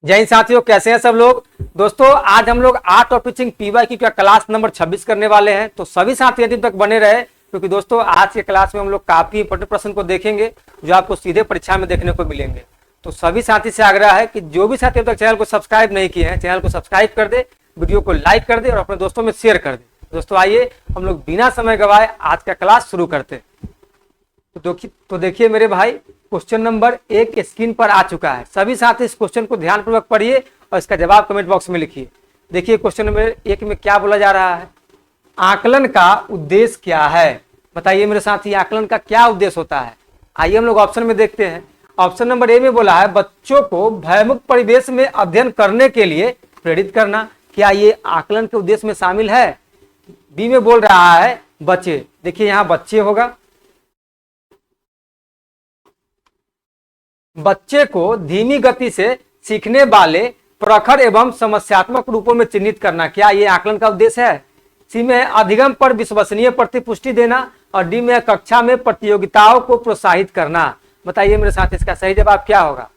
जय हिंद साथियों, कैसे हैं सब लोग। दोस्तों आज हम लोग आर्ट ऑफ टीचिंग पीवाईक्यू का क्लास नंबर 26 करने वाले हैं। तो सभी साथी अंतिम तक बने रहे, क्योंकि दोस्तों आज के क्लास में हम लोग काफी इंपॉर्टेंट प्रश्न को देखेंगे जो आपको सीधे परीक्षा में देखने को मिलेंगे। तो सभी साथी से आग्रह है कि जो भी साथी अब तक चैनल को सब्सक्राइब नहीं किए हैं, चैनल को सब्सक्राइब कर दे, वीडियो को लाइक कर दे और अपने दोस्तों में शेयर कर दे। दोस्तों आइए हम लोग बिना समय गवाए आज का क्लास शुरू करते हैं। तो देखिए मेरे भाई, क्वेश्चन नंबर 1 स्क्रीन पर आ चुका है। सभी साथी इस क्वेश्चन को ध्यानपूर्वक पढ़िए और इसका जवाब कमेंट बॉक्स में लिखिए। देखिए क्वेश्चन नंबर 1 में क्या बोला जा रहा है। आकलन का उद्देश्य क्या है? बताइए मेरे साथी, आकलन का क्या उद्देश्य होता है? आइए हम लोग ऑप्शन में देखते हैं। ऑप्शन नंबर ए में बोला है बच्चों को भयमुक्त परिवेश में अध्ययन करने के लिए प्रेरित करना। क्या ये आकलन के उद्देश्य में शामिल है? बी में बोल रहा है बच्चे। देखिए यहाँ बच्चे होगा, बच्चे को धीमी गति से सीखने वाले प्रखर एवं समस्यात्मक रूपों में चिन्हित करना। क्या यह आकलन का उद्देश्य है? सी में अधिगम पर विश्वसनीय प्रतिपुष्टि देना और डी में कक्षा में प्रतियोगिताओं को प्रोत्साहित करना। बताइए मेरे साथी इसका सही जवाब क्या होगा।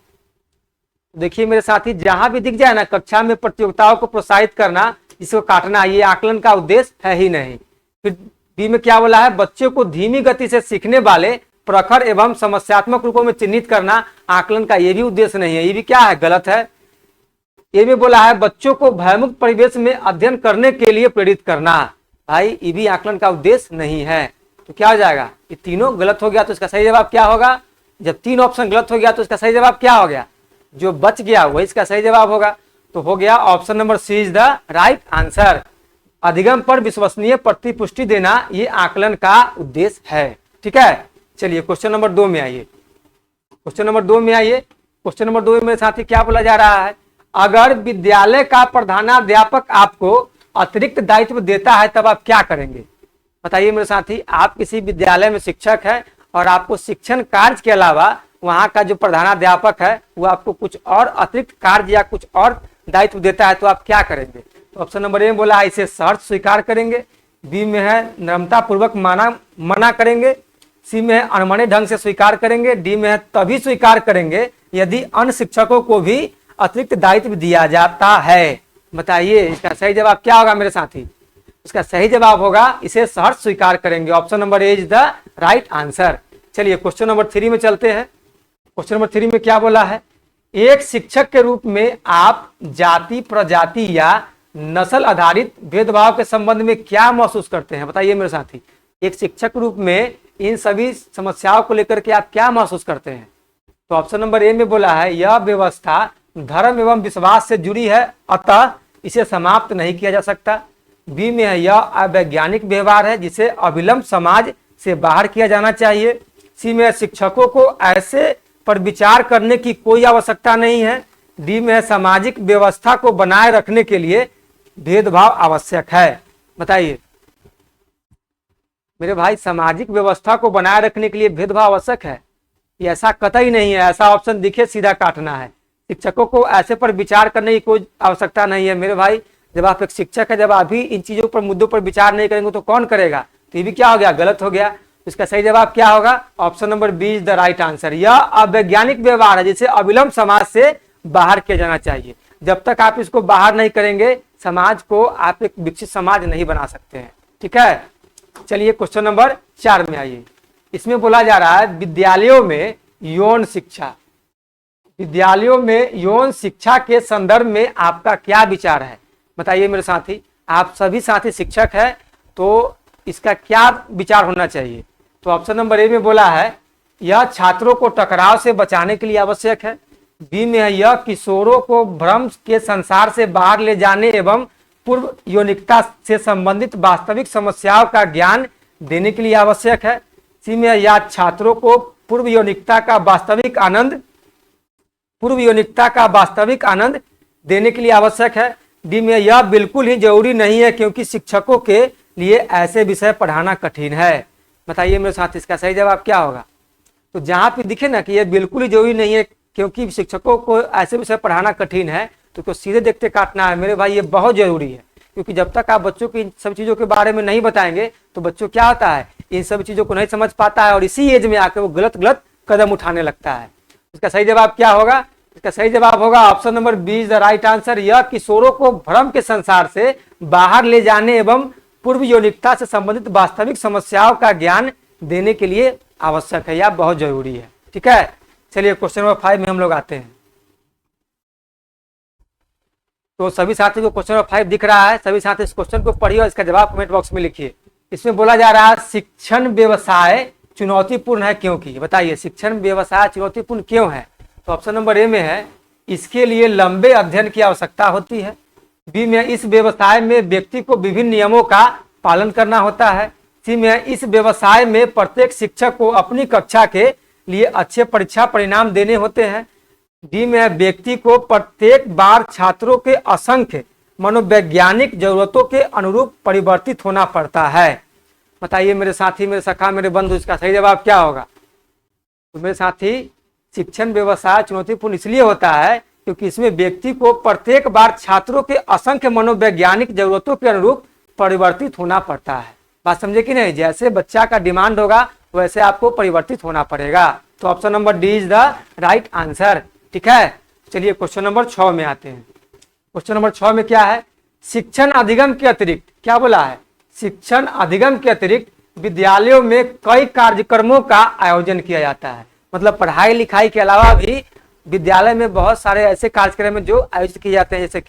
देखिए मेरे साथी, जहां भी दिख जाए ना कक्षा में प्रतियोगिताओं को प्रोत्साहित करना, इसको काटना, ये आकलन का उद्देश्य है ही नहीं। फिर बी में क्या बोला है, बच्चे को धीमी गति से सीखने वाले प्रखर एवं समस्यात्मक रूपों में चिन्हित करना, आकलन का यह भी उद्देश्य नहीं है। ये भी क्या है, गलत है। ये भी बोला है बच्चों को भयमुक्त परिवेश में अध्ययन करने के लिए प्रेरित करना। भाई ये भी आकलन का उद्देश्य नहीं है। तो क्या हो जाएगा, ये तीनों गलत हो गया। तो इसका सही जवाब क्या होगा? जब तीन ऑप्शन गलत हो गया तो इसका सही जवाब क्या हो गया? जो बच गया वही इसका सही जवाब होगा। तो हो गया option number C is the right answer. अधिगम पर विश्वसनीय प्रतिपुष्टि देना ये आकलन का उद्देश्य है। ठीक है, चलिए क्वेश्चन नंबर 2 में आइए। क्वेश्चन नंबर 2 में आइए। क्वेश्चन नंबर 2 में मेरे साथी क्या बोला जा रहा है, अगर विद्यालय का प्रधानाध्यापक आपको अतिरिक्त दायित्व देता है तब आप क्या करेंगे? बताइए मेरे साथी, आप किसी विद्यालय में शिक्षक हैं और आपको शिक्षण कार्य के अलावा वहां का जो प्रधानाध्यापक है वो आपको कुछ और अतिरिक्त कार्य या कुछ और दायित्व देता है तो आप क्या करेंगे? तो ऑप्शन नंबर ए में बोला है इसे शर्त स्वीकार करेंगे। बी में है नम्रता पूर्वक मना करेंगे। सी में अनमने ढंग से स्वीकार करेंगे। डी में तभी स्वीकार करेंगे यदि अन्य शिक्षकों को भी अतिरिक्त दायित्व दिया जाता है। बताइए इसका सही जवाब क्या होगा मेरे साथी? इसका सही जवाब होगा इसे सहर्ष स्वीकार करेंगे। Option number A is the right answer. चलिए क्वेश्चन नंबर 3 में चलते हैं। क्वेश्चन नंबर 3 में क्या बोला है, एक शिक्षक के रूप में आप जाति, प्रजाति या नस्ल आधारित भेदभाव के संबंध में क्या महसूस करते हैं? बताइए मेरे साथी, एक शिक्षक के रूप में इन सभी समस्याओं को लेकर के आप क्या महसूस करते हैं? तो ऑप्शन नंबर ए में बोला है यह व्यवस्था धर्म एवं विश्वास से जुड़ी है, अतः इसे समाप्त नहीं किया जा सकता। बी में है यह अवैज्ञानिक व्यवहार है जिसे अविलंब समाज से बाहर किया जाना चाहिए। सी में शिक्षकों को ऐसे पर विचार करने की कोई आवश्यकता नहीं है। डी में सामाजिक व्यवस्था को बनाए रखने के लिए भेदभाव आवश्यक है। बताइए मेरे भाई, सामाजिक व्यवस्था को बनाए रखने के लिए भेदभाव आवश्यक है? ये ऐसा कतई नहीं है। ऐसा ऑप्शन दिखे सीधा काटना है। शिक्षकों को ऐसे पर विचार करने की कोई आवश्यकता नहीं है। मेरे भाई, जब आप एक शिक्षक है, जब आप भी इन चीजों पर, मुद्दों पर विचार नहीं करेंगे तो कौन करेगा? तो ये भी क्या हो गया, गलत हो गया। इसका सही जवाब क्या होगा? Option number B is the right answer. यह अवैज्ञानिक व्यवहार है जिसे अविलंब समाज से बाहर किया जाना चाहिए। जब तक आप इसको बाहर नहीं करेंगे, समाज को आप एक विकसित समाज नहीं बना सकते हैं। ठीक है, चलिए क्वेश्चन नंबर 4 में आइए। इसमें बोला जा रहा है विद्यालयों में यौन शिक्षा। विद्यालयों में यौन शिक्षा के संदर्भ में आपका क्या विचार है? बताइए मेरे साथी, आप सभी साथी शिक्षक हैं तो इसका क्या विचार होना चाहिए? तो ऑप्शन नंबर ए में बोला है यह छात्रों को टकराव से बचाने के लिए आवश्यक है। बी में है यह किशोरों को भ्रम के संसार से बाहर ले जाने एवं पूर्व यौनिकता से संबंधित वास्तविक समस्याओं का ज्ञान देने के लिए आवश्यक है। सी में या छात्रों को पूर्व यौनिकता का वास्तविक आनंद देने के लिए आवश्यक है। डी में यह बिल्कुल ही जरूरी नहीं है क्योंकि शिक्षकों के लिए ऐसे विषय पढ़ाना कठिन है। बताइए मेरे साथ इसका सही जवाब क्या होगा? तो जहां पे दिखे ना कि यह बिल्कुल ही जरूरी नहीं है क्योंकि शिक्षकों को ऐसे विषय पढ़ाना कठिन है, तो सीधे देखते काटना है। मेरे भाई ये बहुत जरूरी है, क्योंकि जब तक आप बच्चों की इन सब चीजों के बारे में नहीं बताएंगे तो बच्चों क्या होता है, इन सब चीजों को नहीं समझ पाता है और इसी एज में आकर वो गलत कदम उठाने लगता है। इसका सही जवाब क्या होगा? इसका सही जवाब होगा option number B is the right answer. यह किशोरों को भ्रम के संसार से बाहर ले जाने एवं पूर्व यौनिकता से संबंधित वास्तविक समस्याओं का ज्ञान देने के लिए आवश्यक है, यह बहुत जरूरी है। ठीक है, चलिए क्वेश्चन नंबर 5 में हम लोग आते हैं। तो सभी साथी को क्वेश्चन नंबर 5 दिख रहा है, सभी साथी इस क्वेश्चन को पढ़िए और इसका जवाब कमेंट बॉक्स में लिखिए। इसमें बोला जा रहा है शिक्षण व्यवसाय चुनौतीपूर्ण है क्योंकि, बताइए शिक्षण व्यवसाय चुनौतीपूर्ण क्यों है? तो ऑप्शन नंबर ए में है इसके लिए लंबे अध्ययन की आवश्यकता होती है। बी में इस व्यवसाय में व्यक्ति को विभिन्न नियमों का पालन करना होता है। सी में इस व्यवसाय में प्रत्येक शिक्षक को अपनी कक्षा के लिए अच्छे परीक्षा परिणाम देने होते हैं। डी में व्यक्ति को प्रत्येक बार छात्रों के असंख्य मनोवैज्ञानिक जरूरतों के अनुरूप परिवर्तित होना पड़ता है। बताइए मेरे साथी, मेरे सखा, मेरे बंधु, इसका सही जवाब क्या होगा? तो मेरे साथी शिक्षण व्यवसाय चुनौतीपूर्ण इसलिए होता है क्योंकि इसमें व्यक्ति को प्रत्येक बार छात्रों के असंख्य मनोवैज्ञानिक जरूरतों के अनुरूप परिवर्तित होना पड़ता है। बात समझे कि नहीं? जैसे बच्चा का डिमांड होगा वैसे आपको परिवर्तित होना पड़ेगा। तो option number D is the right answer. ठीक है, चलिए क्वेश्चन नंबर 6 में आते हैं। क्वेश्चन नंबर 6 में क्या है? शिक्षण अधिगम के अतिरिक्त, क्या बोला है? शिक्षण अधिगम के अतिरिक्त विद्यालयों में कई कार्यक्रमों का आयोजन किया जाता है। मतलब पढ़ाई लिखाई के अलावा भी विद्यालय में बहुत सारे ऐसे कार्यक्रम हैं जो आयोजित किए जाते हैं, जैसे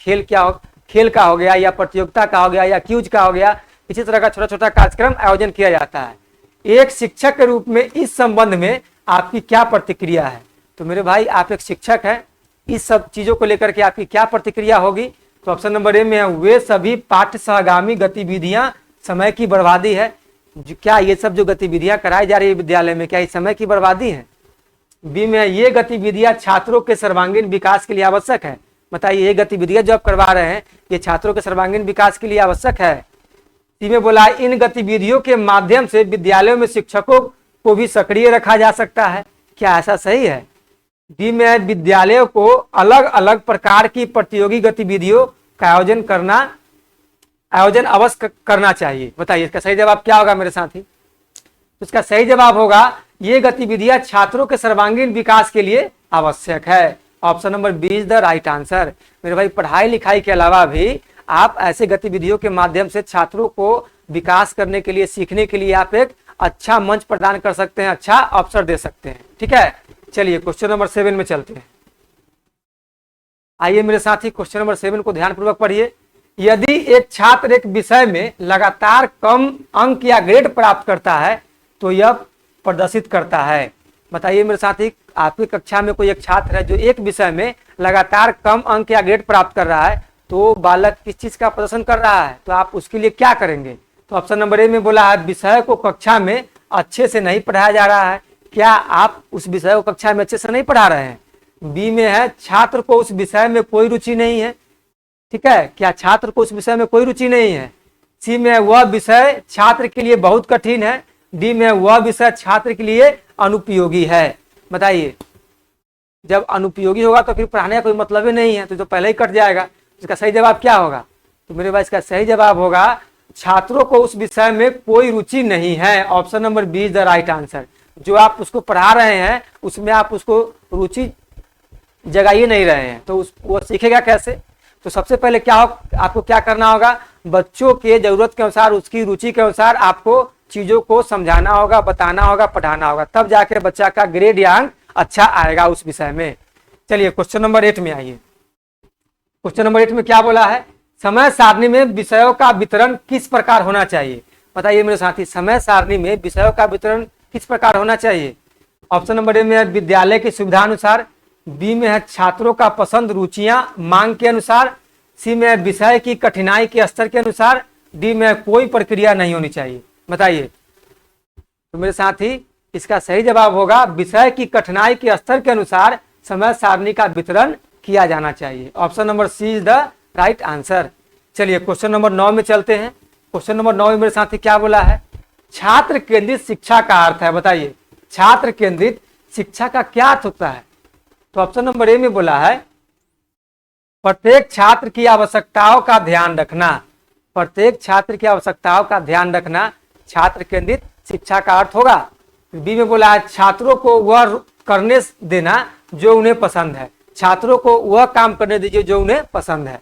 खेल का हो गया या प्रतियोगिता का हो गया या क्यूज का हो गया, इसी तरह का छोटा छोटा कार्यक्रम आयोजन किया जाता है। एक शिक्षक के रूप में इस संबंध में आपकी क्या प्रतिक्रिया है? तो मेरे भाई आप एक शिक्षक हैं, इस सब चीजों को लेकर के आपकी क्या प्रतिक्रिया होगी? तो ऑप्शन नंबर ए में है वे सभी पाठ्य सहगामी गतिविधियां समय की बर्बादी है। क्या ये सब जो गतिविधियां कराई जा रही है विद्यालय में, क्या ये समय की बर्बादी है? बी में ये गतिविधियां छात्रों के सर्वांगीण विकास के लिए आवश्यक है। बताइए ये गतिविधियां जो आप करवा रहे हैं ये छात्रों के सर्वांगीण विकास के लिए आवश्यक है। सी में बोला इन गतिविधियों के माध्यम से विद्यालयों में शिक्षकों को भी सक्रिय रखा जा सकता है। क्या ऐसा सही है? डी में विद्यालयों को अलग अलग प्रकार की प्रतियोगी गतिविधियों का आयोजन अवश्य करना चाहिए। बताइए इसका सही जवाब क्या होगा मेरे साथी? तो इसका सही जवाब होगा ये गतिविधियां छात्रों के सर्वांगीण विकास के लिए आवश्यक है। Option number B is the right answer. मेरे भाई पढ़ाई लिखाई के अलावा भी आप ऐसे गतिविधियों के माध्यम से छात्रों को विकास करने के लिए, सीखने के लिए आप एक अच्छा मंच प्रदान कर सकते हैं, अच्छा अवसर दे सकते हैं। ठीक है, चलिए क्वेश्चन नंबर 7 में चलते हैं। आइए मेरे साथी क्वेश्चन नंबर 7 को ध्यानपूर्वक पढ़िए। यदि एक छात्र एक विषय में लगातार कम अंक या ग्रेड प्राप्त करता है तो यह प्रदर्शित करता है। बताइए मेरे साथी आपकी कक्षा में कोई एक छात्र है जो एक विषय में लगातार कम अंक या ग्रेड प्राप्त कर रहा है, तो बालक किस चीज का प्रदर्शन कर रहा है, तो आप उसके लिए क्या करेंगे? तो ऑप्शन नंबर ए में बोला है विषय को कक्षा में अच्छे से नहीं पढ़ाया जा रहा है। क्या आप उस विषय को कक्षा में अच्छे से नहीं पढ़ा रहे हैं? बी में है छात्र को उस विषय में कोई रुचि नहीं है। ठीक है, क्या छात्र को उस विषय में कोई रुचि नहीं है? सी में वह विषय छात्र के लिए बहुत कठिन है। डी में वह विषय छात्र के लिए अनुपयोगी है। बताइए जब अनुपयोगी होगा तो फिर पढ़ाने का कोई मतलब ही नहीं है, तो पहले ही कट जाएगा। इसका सही जवाब क्या होगा? तो मेरे पास इसका सही जवाब होगा छात्रों को उस विषय में कोई रुचि नहीं है। Option number B is the right answer. जो आप उसको पढ़ा रहे हैं उसमें आप उसको रुचि जगाइए नहीं रहे हैं, तो वो सीखेगा कैसे? तो सबसे पहले आपको क्या करना होगा? बच्चों के जरूरत के अनुसार, उसकी रुचि के अनुसार आपको चीजों को समझाना होगा, बताना होगा, पढ़ाना होगा, तब जाकर बच्चा का ग्रेड या अंक अच्छा आएगा उस विषय में। चलिए क्वेश्चन नंबर 8 में आइए। क्वेश्चन नंबर 8 में क्या बोला है? समय सारणी में विषयों का वितरण किस प्रकार होना चाहिए? बताइए मेरे साथी समय सारणी में विषयों का वितरण किस प्रकार होना चाहिए? ऑप्शन नंबर ए में है विद्यालय की सुविधा अनुसार। बी में है छात्रों का पसंद, रुचियां, मांग के अनुसार। सी में है विषय की कठिनाई के स्तर के अनुसार। डी में कोई प्रक्रिया नहीं होनी चाहिए। बताइए तो मेरे साथी इसका सही जवाब होगा विषय की कठिनाई के स्तर के अनुसार समय सारणी का वितरण किया जाना चाहिए। Option number C is the right answer. चलिए क्वेश्चन नंबर 9 में चलते हैं। क्वेश्चन नंबर 9 में मेरे साथी क्या बोला है? छात्र केंद्रित शिक्षा का अर्थ है। बताइए छात्र केंद्रित शिक्षा का क्या अर्थ होता है? तो ऑप्शन नंबर ए में बोला है प्रत्येक छात्र की आवश्यकताओं का ध्यान रखना। प्रत्येक छात्र की आवश्यकताओं का ध्यान रखना छात्र केंद्रित शिक्षा का अर्थ होगा। बी में बोला है छात्रों को वह करने देना जो उन्हें पसंद है। छात्रों को वह काम करने दीजिए जो उन्हें पसंद है।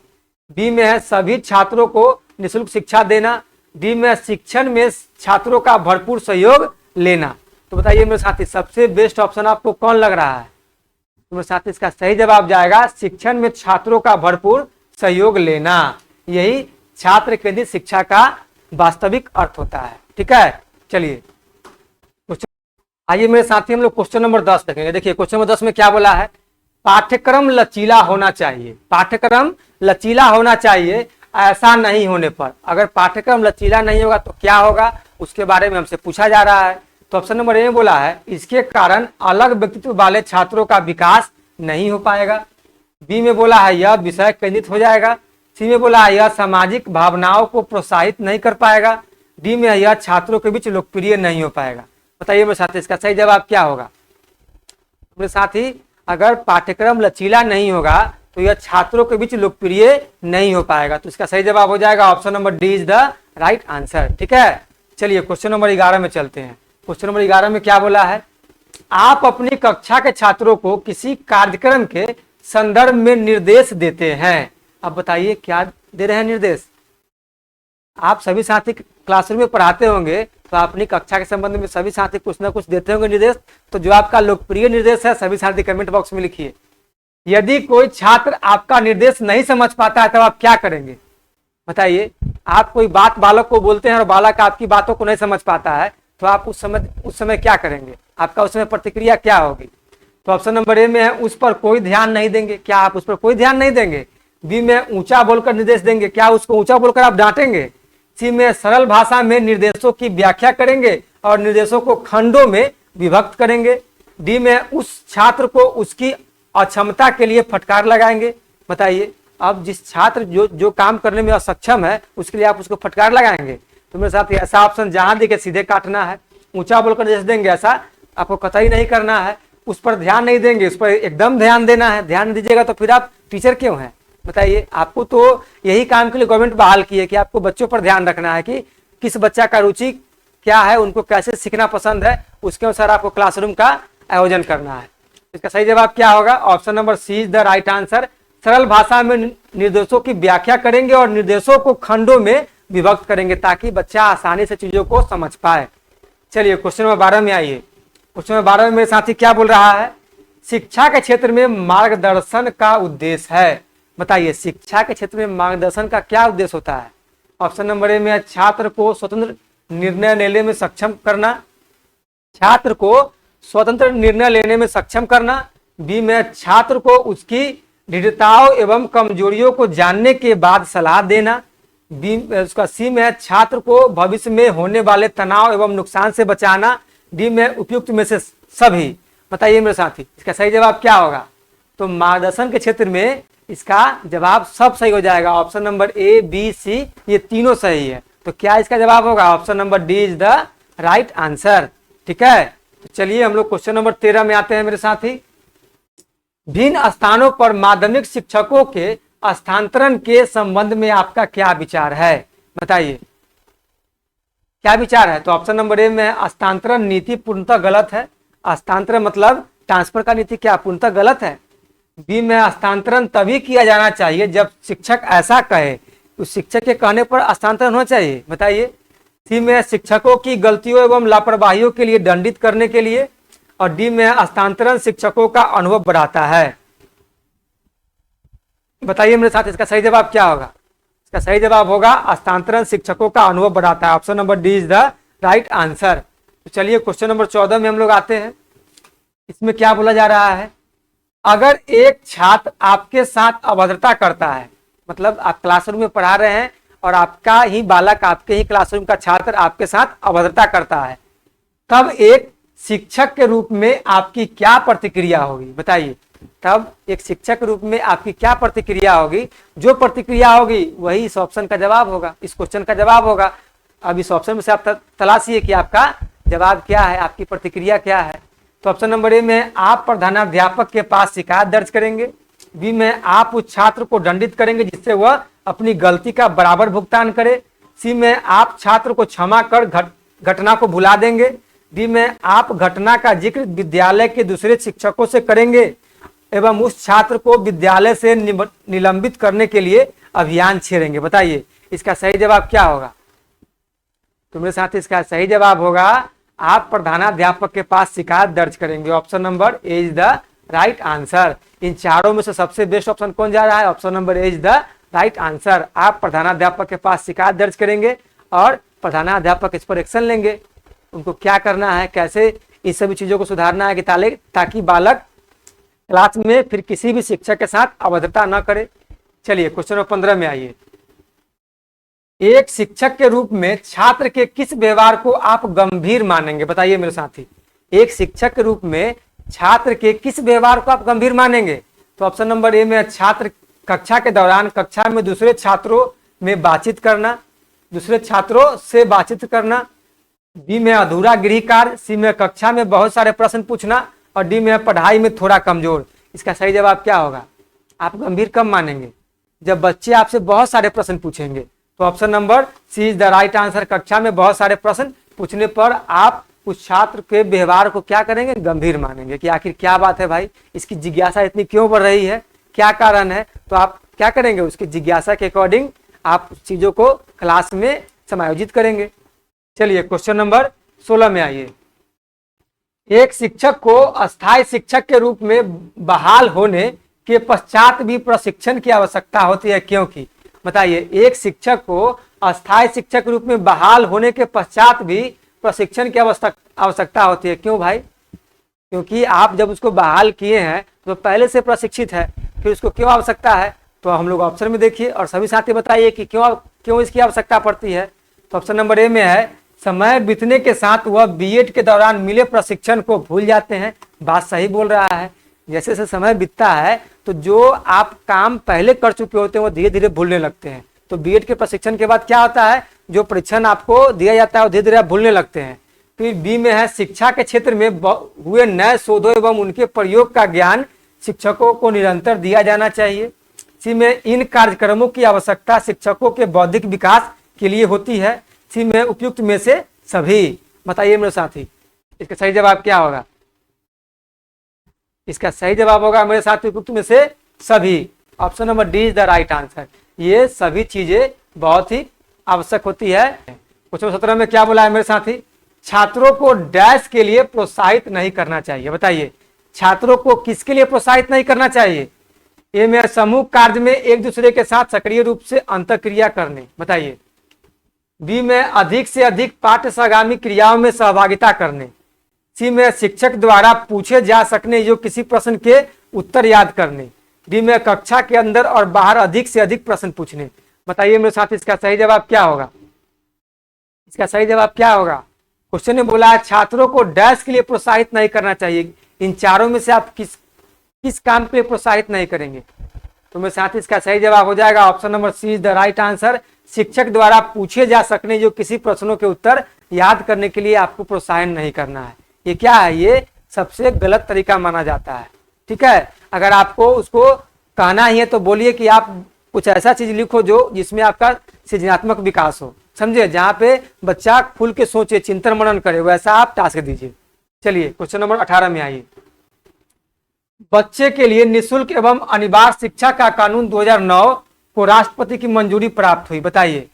बी में है सभी छात्रों को निःशुल्क शिक्षा देना। डी में शिक्षण में छात्रों का भरपूर सहयोग लेना। तो बताइए मेरे साथी, सबसे बेस्ट ऑप्शन आपको कौन लग रहा है? तो मेरे साथी, इसका सही जवाब जाएगा शिक्षण में छात्रों का भरपूर सहयोग लेना। यही छात्र केंद्रित शिक्षा का वास्तविक अर्थ होता है। ठीक है, चलिए आइए मेरे साथी हम लोग क्वेश्चन नंबर 10 देखेंगे। देखिए क्वेश्चन नंबर 10 में क्या बोला है, पाठ्यक्रम लचीला होना चाहिए। पाठ्यक्रम लचीला होना चाहिए, ऐसा नहीं होने पर। अगर पाठ्यक्रम लचीला नहीं होगा तो क्या होगा, उसके बारे में हमसे पूछा जा रहा है। तो ऑप्शन नंबर ए में बोला है इसके कारण अलग व्यक्तित्व वाले छात्रों का विकास नहीं हो पाएगा। बी में बोला है यह विषय केंद्रित हो जाएगा। सी में बोला है यह सामाजिक भावनाओं को प्रोत्साहित नहीं कर पाएगा। डी में यह छात्रों के बीच लोकप्रिय नहीं हो पाएगा। बताइए मेरे साथी, इसका सही जवाब क्या होगा? मेरे साथी, अगर पाठ्यक्रम लचीला नहीं होगा तो यह छात्रों के बीच लोकप्रिय नहीं हो पाएगा। तो इसका सही जवाब हो जाएगा option number D is the right answer. ठीक है, चलिए क्वेश्चन नंबर 11 में चलते हैं। क्वेश्चन नंबर 11 में क्या बोला है, आप अपनी कक्षा के छात्रों को किसी कार्यक्रम के संदर्भ में निर्देश देते हैं। अब बताइए क्या दे रहे हैं निर्देश? आप सभी साथी क्लासरूम में पढ़ाते होंगे तो अपनी कक्षा के संबंध में सभी साथी कुछ ना कुछ देते होंगे निर्देश। तो जो आपका लोकप्रिय निर्देश है सभी साथी कमेंट बॉक्स में लिखिए। यदि कोई छात्र आपका निर्देश नहीं समझ पाता है तब आप क्या करेंगे? बताइए, आप कोई बात बालक को बोलते हैं और बालक आपकी बातों को नहीं समझ पाता है तो आप उस समय क्या करेंगे? आपका उस समय प्रतिक्रिया क्या होगी? तो ऑप्शन नंबर ए में है उस पर कोई ध्यान नहीं देंगे। क्या आप उस पर कोई ध्यान नहीं देंगे? बी में ऊंचा बोलकर निर्देश देंगे। क्या उसको ऊंचा बोलकर आप डांटेंगे? सी में सरल भाषा में निर्देशों की व्याख्या करेंगे और निर्देशों को खंडों में विभक्त करेंगे। डी में उस छात्र को उसकी अक्षमता के लिए फटकार लगाएंगे। बताइए, अब जिस छात्र जो काम करने में असक्षम है उसके लिए आप उसको फटकार लगाएंगे। तो मेरे साथ ऐसा ऑप्शन जहां दिखे सीधे काटना है। ऊंचा बोलकर निर्देश देंगे ऐसा आपको कतई नहीं करना है। उस पर ध्यान नहीं देंगे, उस पर एकदम ध्यान देना है। ध्यान दीजिएगा तो फिर आप टीचर क्यों हैं? बताइए, आपको तो यही काम के लिए गवर्नमेंट बहाल की है कि आपको बच्चों पर ध्यान रखना है कि किस बच्चा का रुचि क्या है, उनको कैसे सीखना पसंद है, उसके अनुसार आपको क्लासरूम का आयोजन करना है। इसका सही जवाब क्या होगा? Option number C is the right answer. सरल भाषा में निर्देशों की व्याख्या करेंगे और निर्देशों को खंडों में विभक्त करेंगे ताकि बच्चा आसानी से चीजों को समझ पाए। चलिए क्वेश्चन नंबर 12 में आइए। क्वेश्चन नंबर 12 में मेरे साथी क्या बोल रहा है, शिक्षा के क्षेत्र में मार्गदर्शन का उद्देश्य है। बताइए, शिक्षा के क्षेत्र में मार्गदर्शन का क्या उद्देश्य होता है? ऑप्शन नंबर ए में छात्र को स्वतंत्र निर्णय लेने में सक्षम करना। छात्र को स्वतंत्र निर्णय लेने में सक्षम करना। बी में छात्र को उसकी दृढ़ताओं एवं कमजोरियों को जानने के बाद सलाह देना। बी उसका सी में छात्र को भविष्य में होने वाले तनाव एवं नुकसान से बचाना। डी में उपयुक्त में से सभी। बताइए मेरे साथी, इसका सही जवाब क्या होगा? तो मार्गदर्शन के क्षेत्र में इसका जवाब सब सही हो जाएगा। Option number A B C ये तीनों सही है। तो क्या इसका जवाब होगा? Option number D is the right answer. ठीक है, तो चलिए हम लोग क्वेश्चन नंबर 13 में आते हैं मेरे साथी। भिन्न स्थानों पर माध्यमिक शिक्षकों के स्थानांतरण के संबंध में आपका क्या विचार है? बताइए क्या विचार है? तो ऑप्शन नंबर ए में स्थानांतरण नीति पूर्णतः गलत है। स्थानांतरण मतलब ट्रांसफर का नीति क्या पूर्णतः गलत है। बी में स्थानांतरण तभी किया जाना चाहिए जब शिक्षक ऐसा कहे, उस शिक्षक के कहने पर स्थानांतरण होना चाहिए। बताइए। सी में शिक्षकों की गलतियों एवं लापरवाहियों के लिए दंडित करने के लिए। और डी में स्थानांतरण शिक्षकों का अनुभव बढ़ाता है। बताइए मेरे साथ, इसका सही जवाब क्या होगा? इसका सही जवाब होगा स्थानांतरण शिक्षकों का अनुभव बढ़ाता है। Option number D is the right answer. तो चलिए क्वेश्चन नंबर 14 में हम लोग आते हैं। इसमें क्या बोला जा रहा है, अगर एक छात्र आपके साथ अभद्रता करता है, मतलब आप क्लासरूम में पढ़ा रहे हैं और आपका ही बालक, आपके ही क्लासरूम का छात्र आपके साथ अभद्रता करता है, तब एक शिक्षक के रूप में आपकी क्या प्रतिक्रिया होगी? बताइए। तब एक शिक्षक के रूप में आपकी क्या प्रतिक्रिया होगी? जो प्रतिक्रिया होगी वही इस ऑप्शन का जवाब होगा, इस क्वेश्चन का जवाब होगा। अब इस ऑप्शन में से आप तलाशिए कि आपका जवाब क्या है, आपकी प्रतिक्रिया क्या है। तो ऑप्शन नंबर ए में आप प्रधानाध्यापक के पास शिकायत दर्ज करेंगे। बी में आप उस छात्र को दंडित करेंगे जिससे वह अपनी गलती का बराबर भुगतान करे। सी में आप छात्र को क्षमा कर घटना को भुला देंगे। डी में आप घटना का जिक्र विद्यालय के दूसरे शिक्षकों से करेंगे। एवं उस छात्र को विद्यालय से निलंबित करने के लिए अभियान छेड़ेंगे। बताइए इसका सही जवाब क्या होगा? तो मेरे साथ इसका सही जवाब होगा आप प्रधानाध्यापक के पास शिकायत दर्ज करेंगे। Option number A is the right answer. इन चारों में से सबसे बेस्ट ऑप्शन कौन जा रहा है? Option number A is the right answer. आप प्रधानाध्यापक के पास शिकायत दर्ज करेंगे और प्रधानाध्यापक इस पर एक्शन लेंगे। उनको क्या करना है, कैसे इस सभी चीजों को सुधारना है कि ताकि बालक क्लास में फिर किसी भी शिक्षक के साथ अभद्रता न करे। चलिए क्वेश्चन नंबर 15 में आइए। एक शिक्षक के रूप में छात्र के किस व्यवहार को आप गंभीर मानेंगे? बताइए मेरे साथी, एक शिक्षक के रूप में छात्र के किस व्यवहार को आप गंभीर मानेंगे? तो ऑप्शन नंबर ए में छात्र कक्षा के दौरान कक्षा में दूसरे छात्रों में बातचीत करना, दूसरे छात्रों से बातचीत करना, बी में अधूरा गृह कार्य, सी में कक्षा में बहुत सारे प्रश्न पूछना और डी में पढ़ाई में थोड़ा कमजोर। इसका सही जवाब क्या होगा? आप गंभीर कब मानेंगे? जब बच्चे आपसे बहुत सारे प्रश्न पूछेंगे। तो option number C is the right answer. कक्षा में बहुत सारे प्रश्न पूछने पर आप उस छात्र के व्यवहार को क्या करेंगे? गंभीर मानेंगे कि आखिर क्या बात है भाई, इसकी जिज्ञासा इतनी क्यों बढ़ रही है, क्या कारण है। तो आप क्या करेंगे? उसकी जिज्ञासा के अकॉर्डिंग आप चीजों को क्लास में समायोजित करेंगे। चलिए क्वेश्चन नंबर 16 में आइए। एक शिक्षक को अस्थायी शिक्षक के रूप में बहाल होने के पश्चात भी प्रशिक्षण की आवश्यकता होती है, क्योंकि? बताइए एक शिक्षक को अस्थायी शिक्षक के रूप में बहाल होने के पश्चात भी प्रशिक्षण की आवश्यकता होती है, क्यों भाई? क्योंकि आप जब उसको बहाल किए हैं तो पहले से प्रशिक्षित है, फिर उसको क्यों आवश्यकता है? तो हम लोग ऑप्शन में देखिए और सभी साथी बताइए कि क्यों इसकी आवश्यकता पड़ती है। तो ऑप्शन नंबर ए में है समय बीतने के साथ वह बीएड के दौरान मिले प्रशिक्षण को भूल जाते हैं। बात सही बोल रहा है। जैसे जैसे समय बीतता है तो जो आप काम पहले कर चुके होते हैं वो धीरे धीरे भूलने लगते हैं। तो बीएड के प्रशिक्षण के बाद क्या होता है, जो परीक्षण आपको दिया जाता है वो धीरे धीरे आप भूलने लगते हैं। फिर बी में है शिक्षा के क्षेत्र में हुए नए शोधों एवं उनके प्रयोग का ज्ञान शिक्षकों को निरंतर दिया जाना चाहिए। सी में इन कार्यक्रमों की आवश्यकता शिक्षकों के बौद्धिक विकास के लिए होती है। सी में उपयुक्त में से सभी। बताइए मेरे साथी इसका सही जवाब क्या होगा? इसका सही जवाब होगा मेरे साथी उपयुक्त में से सभी। Option number D is the right answer. ये सभी चीजें बहुत ही आवश्यक होती है। क्वेश्चन 17 में क्या बोला है मेरे साथी? छात्रों को डैश के लिए प्रोत्साहित नहीं करना चाहिए। बताइए छात्रों को किसके लिए प्रोत्साहित नहीं करना चाहिए? ए में समूह कार्य में एक दूसरे के साथ सक्रिय रूप से अंतःक्रिया करने। बताइए बी में अधिक से अधिक पाठ्यसागामी क्रियाओं में सहभागिता करने। सी में शिक्षक द्वारा पूछे जा सकने जो किसी प्रश्न के उत्तर याद करने। डी में कक्षा के अंदर और बाहर अधिक से अधिक प्रश्न पूछने। बताइए मेरे साथ इसका सही जवाब क्या होगा? इसका सही जवाब क्या होगा? क्वेश्चन ने बोला है छात्रों को डैश के लिए प्रोत्साहित नहीं करना चाहिए। इन चारों में से आप किस काम के लिए प्रोत्साहित नहीं करेंगे? तो मेरे साथ इसका सही जवाब हो जाएगा option number C is the right answer. शिक्षक द्वारा पूछे जा सकने जो किसी प्रश्नों के उत्तर याद करने के लिए आपको प्रोत्साहन नहीं करना है। ये क्या है? ये सबसे गलत तरीका माना जाता है। ठीक है, अगर आपको उसको कहना ही है तो बोलिए कि आप कुछ ऐसा चीज लिखो जो जिसमें आपका सृजनात्मक विकास हो, समझे, जहाँ पे बच्चा खुल के सोचे, चिंतन मनन करे, वैसा आप टास्क दीजिए। चलिए क्वेश्चन नंबर 18 में आइए। बच्चे के लिए निःशुल्क एवं अनिवार्य शिक्षा का कानून 2009 को राष्ट्रपति की मंजूरी प्राप्त हुई। बताइए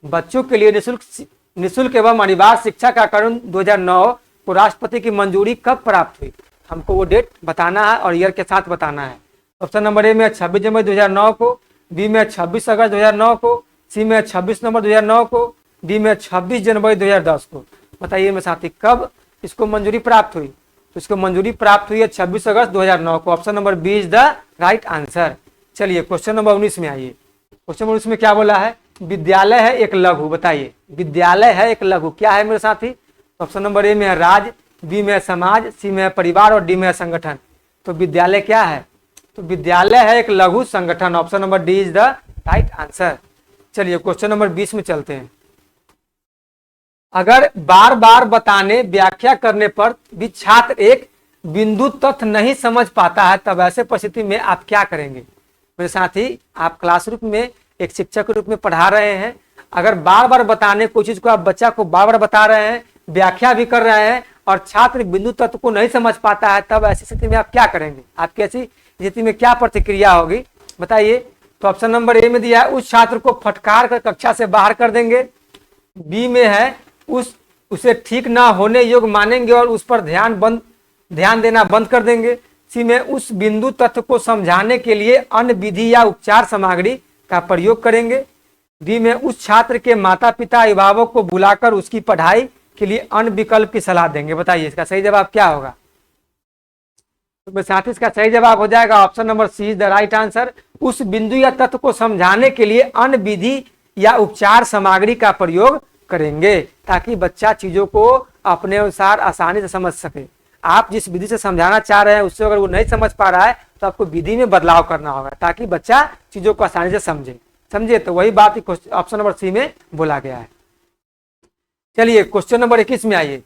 बच्चों के लिए निःशुल्क एवं अनिवार्य शिक्षा का कानून 2009 को राष्ट्रपति की मंजूरी कब प्राप्त हुई? हमको वो डेट बताना है और ईयर के साथ बताना है। ऑप्शन नंबर ए में 26 जनवरी 2009 को, बी में 26 अगस्त 2009 को, सी में 26 नवंबर 2009 को, डी में 26 जनवरी 2010 को। बताइए मेरे साथी कब इसको मंजूरी प्राप्त हुई? तो इसको मंजूरी प्राप्त हुई है 26 अगस्त 2009 को। Option number B is the right answer. चलिए क्वेश्चन नंबर 19 में आइए। क्वेश्चन नंबर 19 में क्या बोला है? विद्यालय है एक लघु। बताइए विद्यालय है एक लघु क्या है मेरे साथी? ऑप्शन नंबर ए में है राज्य, बी में है समाज, सी में है परिवार और डी में है संगठन। तो विद्यालय क्या है? तो विद्यालय है एक लघु संगठन। Option number D is the right answer. चलिए क्वेश्चन नंबर 20 में चलते हैं। अगर बार बार बताने व्याख्या करने पर भी छात्र एक बिंदु तथ्य नहीं समझ पाता है तब ऐसे परिस्थिति में आप क्या करेंगे? मेरे साथी आप क्लासरूम में एक शिक्षक के रूप में पढ़ा रहे हैं, अगर बार बार बताने कोई चीज को आप बच्चा को बार बार बता रहे हैं, व्याख्या भी कर रहे हैं और छात्र बिंदु तत्व को नहीं समझ पाता है तब ऐसी स्थिति में आप क्या करेंगे? आप कैसी स्थिति में क्या प्रतिक्रिया होगी बताइए। तो ऑप्शन नंबर ए में दिया है उस छात्र को फटकार कर कक्षा से बाहर कर देंगे। बी में है उसे ठीक ना होने योग्य मानेंगे और उस पर ध्यान देना बंद कर देंगे। सी में उस बिंदु तथ्य को समझाने के लिए अन्य विधि या उपचार सामग्री का प्रयोग करेंगे। डी में उस छात्र के माता पिता अभिभावक को बुलाकर उसकी पढ़ाई के लिए अन्य विकल्प की सलाह देंगे। बताइए इसका सही जवाब क्या होगा। तो साथ ही इसका सही जवाब हो जाएगा option number C is the right answer. उस बिंदु या तत्व को समझाने के लिए अन्य विधि या उपचार सामग्री का प्रयोग करेंगे ताकि बच्चा चीजों को अपने अनुसार आसानी से समझ सके। आप जिस विधि से समझाना चाह रहे हैं उससे अगर वो नहीं समझ पा रहा है तो आपको विधि में बदलाव करना होगा ताकि बच्चा चीजों को आसानी से समझे। तो वही बात ऑप्शन नंबर सी में बोला गया है। चलिए क्वेश्चन नंबर 21 में आइए।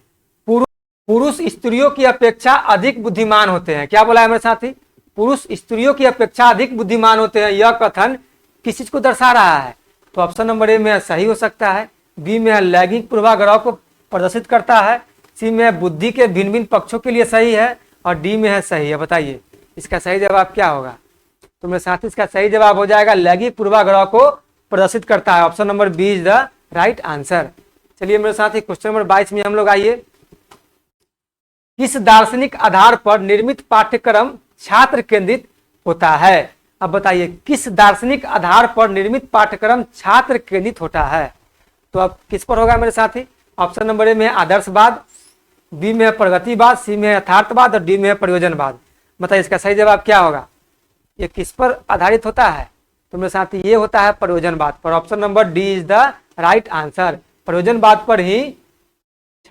पुरुष स्त्रियों की अपेक्षा अधिक बुद्धिमान होते हैं। क्या बोला है मेरे साथी, पुरुष स्त्रियों की अपेक्षा अधिक बुद्धिमान होते हैं। यह कथन किस चीज को दर्शा रहा है। तो ऑप्शन नंबर ए में सही हो सकता है। बी में लैंगिक पूर्वाग्रह को प्रदर्शित करता है। सी में बुद्धि के भिन्न भिन्न पक्षों के लिए सही है और डी में है सही है। बताइए इसका सही जवाब क्या होगा। तो मेरे साथ इसका सही जवाब हो जाएगा लैंगिक पूर्वाग्रह को प्रदर्शित करता है। Option number B is the right answer. चलिए मेरे साथ ही क्वेश्चन नंबर 22 में हम लोग आइए। किस दार्शनिक आधार पर निर्मित पाठ्यक्रम छात्र केंद्रित होता है। अब बताइए किस दार्शनिक आधार पर निर्मित पाठ्यक्रम छात्र केंद्रित होता है। तो अब किस पर होगा मेरे साथी। ऑप्शन नंबर ए में आदर्शवाद, बी में प्रगतिवाद, सी में यथार्थवाद और डी में प्रयोजनवाद। बताइए इसका सही जवाब क्या होगा। ये किस पर आधारित होता है। तो मेरे साथी ये होता है प्रयोजनवाद पर। Option number D is the right answer. प्रयोजनवाद पर ही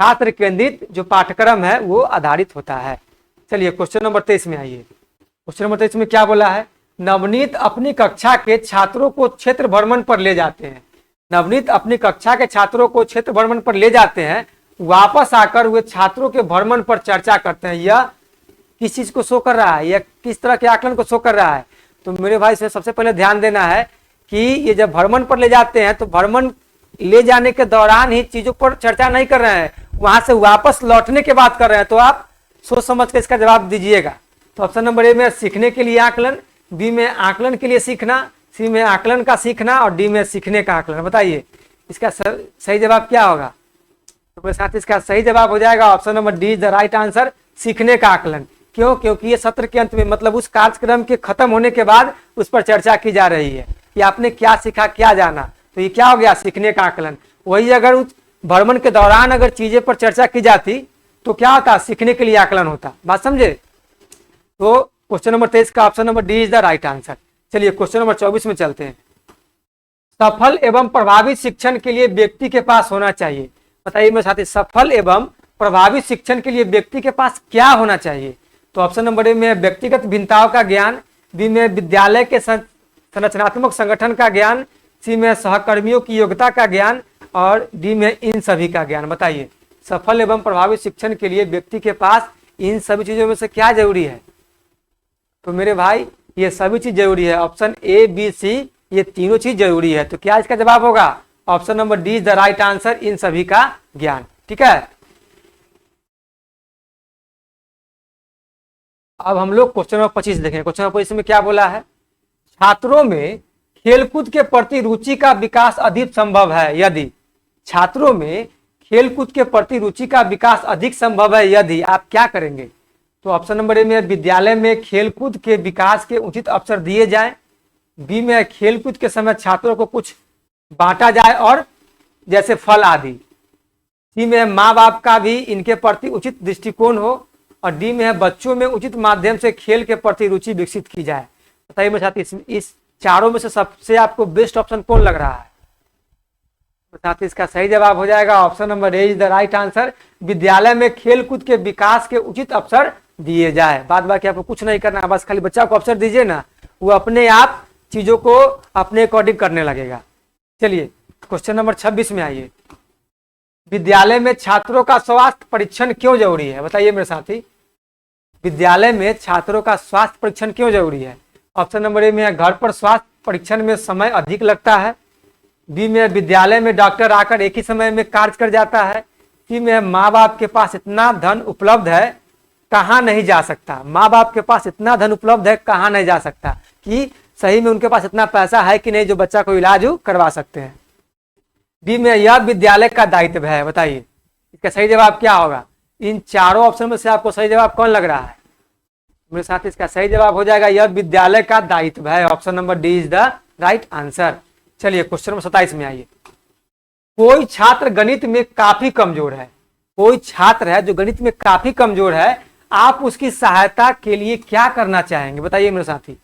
छात्र केंद्रित जो पाठ्यक्रम है वो आधारित होता है। चलिए क्वेश्चन नंबर 23 में आइए। क्वेश्चन नंबर 23 में क्या बोला है। नवनीत अपनी कक्षा के छात्रों को क्षेत्र भ्रमण पर ले जाते हैं। नवनीत अपनी कक्षा के छात्रों को क्षेत्र भ्रमण पर ले जाते हैं। वापस आकर वे छात्रों के भ्रमण पर चर्चा करते हैं। यह किस चीज को शो कर रहा है, यह किस तरह के आकलन को शो कर रहा है। तो मेरे भाई से सबसे पहले ध्यान देना है कि ये जब भ्रमण पर ले जाते हैं तो भ्रमण ले जाने के दौरान ही चीजों पर चर्चा नहीं कर रहे हैं, वहां से वापस लौटने के बाद कर रहे हैं। तो आप सोच समझ के इसका जवाब दीजिएगा। तो ऑप्शन नंबर ए में सीखने के लिए आकलन, बी में आकलन के लिए सीखना, सी में आकलन का सीखना और डी में सीखने का आकलन। बताइए इसका सही जवाब क्या होगा। तो मेरे साथ इसका सही जवाब हो जाएगा option number D is the right answer, सीखने का आकलन। क्यों, क्योंकि ये सत्र के अंत में मतलब उस कार्यक्रम के खत्म होने के बाद उस पर चर्चा की जा रही है कि आपने क्या सीखा क्या जाना। तो ये क्या हो गया, सीखने का आकलन। वही अगर उस भ्रमण के दौरान अगर चीजें पर चर्चा की जाती तो क्या होता, सीखने के लिए आकलन होता। बात समझे। तो क्वेश्चन नंबर 23 का option number D is the right answer. चलिए क्वेश्चन नंबर 24 में चलते हैं। सफल एवं प्रभावी शिक्षण के लिए व्यक्ति के पास होना चाहिए। बताइए मेरे साथी, सफल एवं प्रभावी शिक्षण के लिए व्यक्ति के पास क्या होना चाहिए। तो ऑप्शन नंबर ए में व्यक्तिगत भिन्नताओं का ज्ञान, बी में विद्यालय के संरचनात्मक संगठन का ज्ञान, सी में सहकर्मियों की योग्यता का ज्ञान और डी में इन सभी का ज्ञान। बताइए सफल एवं प्रभावी शिक्षण के लिए व्यक्ति के पास इन सभी चीजों में से क्या जरूरी है। तो मेरे भाई ये सभी चीज जरूरी है। ऑप्शन ए बी सी ये तीनों चीज जरूरी है। तो क्या इसका जवाब होगा, option number D is the right answer, इन सभी का ज्ञान। ठीक है। अब हम लोग क्वेश्चन नंबर 25 देखें। क्वेश्चन नंबर 25 में क्या बोला है। छात्रों में खेलकूद के प्रति रुचि का विकास अधिक संभव है यदि, छात्रों में खेलकूद के प्रति रुचि का विकास अधिक संभव है यदि आप क्या करेंगे। तो ऑप्शन नंबर ए में विद्यालय में खेलकूद के विकास के उचित अवसर दिए जाएं, बी में खेलकूद के समय छात्रों को कुछ बांटा जाए और जैसे फल आदि, सी में माँ बाप का भी इनके प्रति उचित दृष्टिकोण हो और डी में है बच्चों में उचित माध्यम से खेल के प्रति रुचि विकसित की जाए। बताइए मेरे साथ इस चारों में से सबसे आपको बेस्ट ऑप्शन कौन लग रहा है। साथ ही इसका सही जवाब हो जाएगा option number A is the right answer, विद्यालय में खेलकूद के विकास के उचित अवसर दिए जाए। बाद बाकी आपको कुछ नहीं करना है, बस खाली बच्चा को अवसर दीजिए ना, वो अपने आप चीजों को अपने अकॉर्डिंग करने लगेगा। चलिए क्वेश्चन नंबर 26 में आइए। विद्यालय में छात्रों का स्वास्थ्य परीक्षण क्यों जरूरी है। बताइए मेरे साथी, विद्यालय में छात्रों का स्वास्थ्य परीक्षण क्यों जरूरी है। ऑप्शन नंबर ए में है घर पर स्वास्थ्य परीक्षण में समय अधिक लगता है, बी में विद्यालय में डॉक्टर आकर एक ही समय में कार्य कर जाता है, सी में माँ बाप के पास इतना धन उपलब्ध है कहाँ नहीं जा सकता। माँ बाप के पास इतना धन उपलब्ध है, कहाँ नहीं जा सकता, कि सही में उनके पास इतना पैसा है कि नहीं जो बच्चा को इलाज करवा सकते हैं। डी में यह विद्यालय का दायित्व है। बताइए इसका सही जवाब क्या होगा। इन चारों ऑप्शन में से आपको सही जवाब कौन लग रहा है मेरे साथ। इसका सही जवाब हो जाएगा यह विद्यालय का दायित्व है। Option number D is the right answer. चलिए क्वेश्चन नंबर 27 में आइए। कोई छात्र गणित में काफी कमजोर है, कोई छात्र है जो गणित में काफी कमजोर है, आप उसकी सहायता के लिए क्या करना चाहेंगे। बताइए मेरे साथी,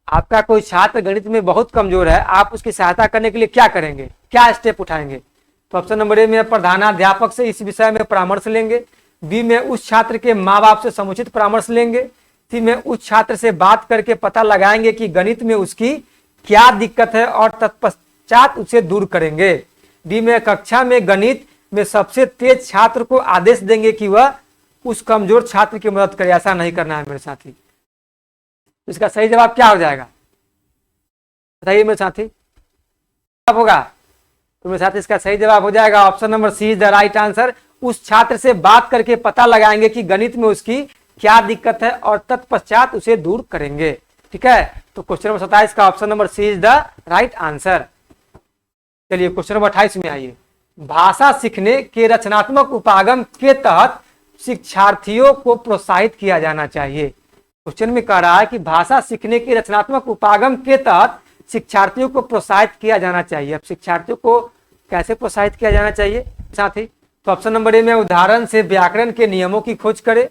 आपका कोई छात्र गणित में बहुत कमजोर है, आप उसकी सहायता करने के लिए क्या करेंगे, क्या स्टेप उठाएंगे। तो ऑप्शन नंबर ए में प्रधानाध्यापक से इस विषय में परामर्श लेंगे, बी में उस छात्र के माँ बाप से समुचित परामर्श लेंगे, सी में उस छात्र से बात करके पता लगाएंगे कि गणित में उसकी क्या दिक्कत है और तत्पश्चात उसे दूर करेंगे, डी में कक्षा में गणित में सबसे तेज छात्र को आदेश देंगे कि वह उस कमजोर छात्र की मदद करे। ऐसा नहीं करना है मेरे साथी। इसका सही जवाब क्या हो जाएगा बताइए मेरे साथी, जवाब होगा तो मेरे साथी इसका सही जवाब हो जाएगा option number C is the right answer. उस छात्र से बात करके पता लगाएंगे कि गणित में उसकी क्या दिक्कत है और तत्पश्चात उसे दूर करेंगे। ठीक है, तो क्वेश्चन नंबर 27 का option number C is the right answer. चलिए क्वेश्चन नंबर 28 में आइए। भाषा सीखने के रचनात्मक उपागम के तहत शिक्षार्थियों को प्रोत्साहित किया जाना चाहिए। क्वेश्चन में कह रहा है कि भाषा सीखने के रचनात्मक उपागम के तहत शिक्षार्थियों को प्रोत्साहित किया जाना चाहिए। अब शिक्षार्थियों को कैसे प्रोत्साहित किया जाना चाहिए साथ ही, तो ऑप्शन नंबर ए में उदाहरण से व्याकरण के नियमों की खोज करे,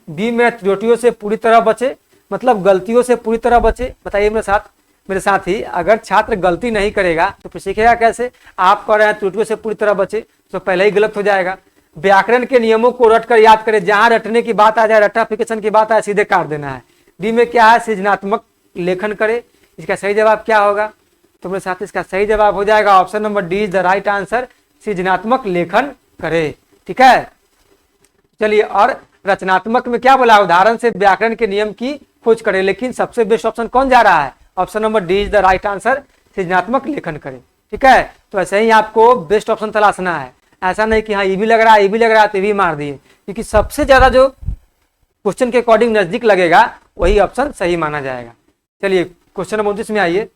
बी में त्रुटियों से पूरी तरह बचे, मतलब गलतियों से पूरी तरह बचे। बताइए मेरे साथ ही, अगर छात्र गलती नहीं करेगा तो फिर सीखेगा कैसे। आप कह रहे हैं त्रुटियों से पूरी तरह बचे तो पहले ही गलत हो जाएगा। व्याकरण के नियमों को रट कर याद करें, जहां रटने की बात आ जाए, रट्टाफिकेशन की बात आए, सीधे काट देना है। डी में क्या है, सृजनात्मक लेखन करे। इसका सही जवाब क्या होगा तो मेरे साथ इसका सही जवाब हो जाएगा option number D is the right answer, सृजनात्मक लेखन करे। ठीक है, चलिए, और रचनात्मक में क्या बोला, उदाहरण से व्याकरण के नियम की खोज करे, लेकिन सबसे बेस्ट ऑप्शन कौन जा रहा है, option number D is the right answer, सृजनात्मक लेखन करे। ठीक है, तो ऐसे ही आपको बेस्ट ऑप्शन तलाशना है, ऐसा नहीं कि हाँ ये भी लग रहा है, ये भी लग रहा है तो ये भी मार दिए, क्योंकि सबसे ज्यादा जो क्वेश्चन के अकॉर्डिंग नजदीक लगेगा वही ऑप्शन सही माना जाएगा। चलिए क्वेश्चन नंबर 29 में आइए।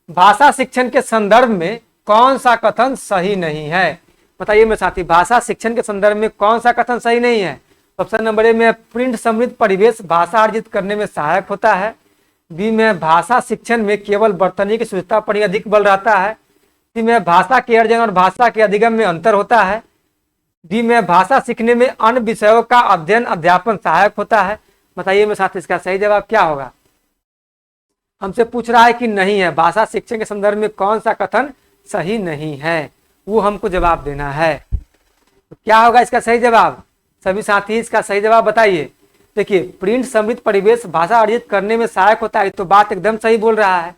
भाषा शिक्षण के संदर्भ में कौन सा कथन सही नहीं है। बताइए मेरे साथी, भाषा शिक्षण के संदर्भ में कौन सा कथन सही नहीं है। ऑप्शन नंबर ए में प्रिंट समृद्ध परिवेश भाषा अर्जित करने में सहायक होता है, बी में भाषा शिक्षण में केवल वर्तनी की शुद्धता पर ही अधिक बल रहता है, सी में भाषा के अर्जन और भाषा के अधिगम में अंतर होता है, डी में भाषा सीखने में अन्य विषयों का अध्ययन अध्यापन सहायक होता है। बताइए मेरे साथ इसका सही जवाब क्या होगा। हमसे पूछ रहा है कि नहीं है, भाषा शिक्षण के संदर्भ में कौन सा कथन सही नहीं है, वो हमको जवाब देना है। तो क्या होगा इसका सही जवाब, सभी साथी इसका सही जवाब बताइए। देखिए, प्रिंट समृद्ध परिवेश भाषा अर्जित करने में सहायक होता है, तो बात एकदम सही बोल रहा है।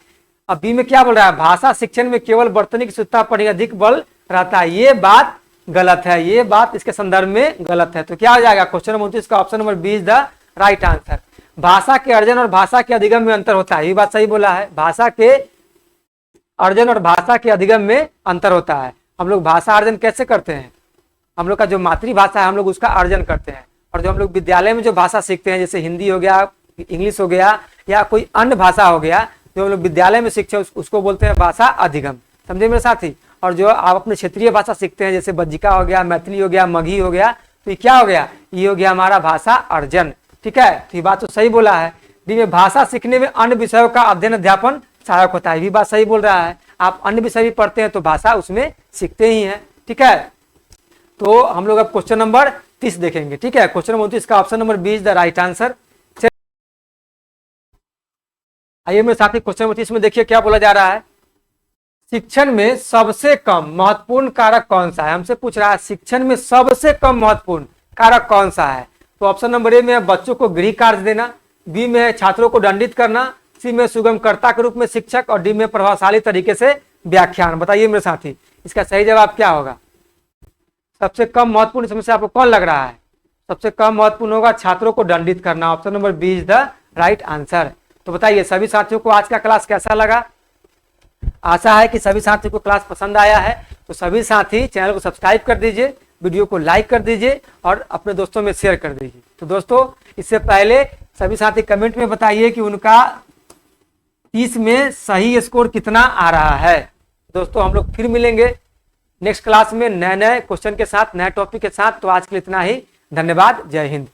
अब बी में क्या बोल रहा है, भाषा शिक्षण में केवल वर्तनी की शुद्धता पर ही अधिक बल रहता है, ये बात गलत है, ये बात इसके संदर्भ में गलत है। तो क्या हो जाएगा क्वेश्चन नंबर 29 का option number B is the right answer. भाषा के अर्जन और भाषा के अधिगम में अंतर होता है, ये बात सही बोला है, भाषा के अर्जन और भाषा के अधिगम में अंतर होता है। हम लोग भाषा अर्जन कैसे करते हैं, हम लोग का जो मातृभाषा है हम लोग उसका अर्जन करते हैं, और जो हम लोग विद्यालय में जो भाषा सीखते हैं, जैसे हिंदी हो गया, इंग्लिश हो गया, या कोई अन्य भाषा हो गया, जो हम लोग विद्यालय में सीखते हैं उसको बोलते हैं भाषा अधिगम। समझे मेरे साथी। और जो आप अपने क्षेत्रीय भाषा सीखते हैं, जैसे बज्जिका हो गया, मैथिली हो गया, मगही हो गया, तो ये क्या हो गया, ये हो गया हमारा भाषा अर्जन। ठीक है, तो ये बात तो सही बोला है। डी में भाषा सीखने में अन्य विषयों का अध्ययन अध्यापन सहायक होता है, ये बात सही बोल रहा है। आप अन्य विषय भी पढ़ते हैं तो भाषा उसमें सीखते ही हैं। ठीक है, तो हम लोग अब क्वेश्चन नंबर 30 देखेंगे। ठीक है, क्वेश्चन नंबर 29 का option number B is the right answer. आइए मेरे साथी, क्वेश्चन नंबर 30 में देखिए क्या बोला जा रहा है। शिक्षण में सबसे कम महत्वपूर्ण कारक कौन सा है। हमसे पूछ रहा है शिक्षण में सबसे कम महत्वपूर्ण कारक कौन सा है। तो ऑप्शन नंबर ए में बच्चों को गृह कार्य देना, बी में छात्रों को दंडित करना, सी में सुगमकर्ता के रूप में शिक्षक, और डी में प्रभावशाली तरीके से व्याख्यान। बताइए मेरे साथी इसका सही जवाब क्या होगा। सबसे कम महत्वपूर्ण समस्या आपको कौन लग रहा है, सबसे कम महत्वपूर्ण होगा छात्रों को दंडित करना। Option number B is the right answer. तो बताइए सभी साथियों को आज का क्लास कैसा लगा। आशा है कि सभी साथियों को क्लास पसंद आया है। तो सभी साथी चैनल को सब्सक्राइब कर दीजिए, वीडियो को लाइक कर दीजिए और अपने दोस्तों में शेयर कर दीजिए। तो दोस्तों, इससे पहले सभी साथी कमेंट में बताइए कि उनका 30 में सही स्कोर कितना आ रहा है। दोस्तों, हम लोग फिर मिलेंगे नेक्स्ट क्लास में नए नए क्वेश्चन के साथ, नए टॉपिक के साथ। तो आज के लिए इतना ही। धन्यवाद। जय हिंद।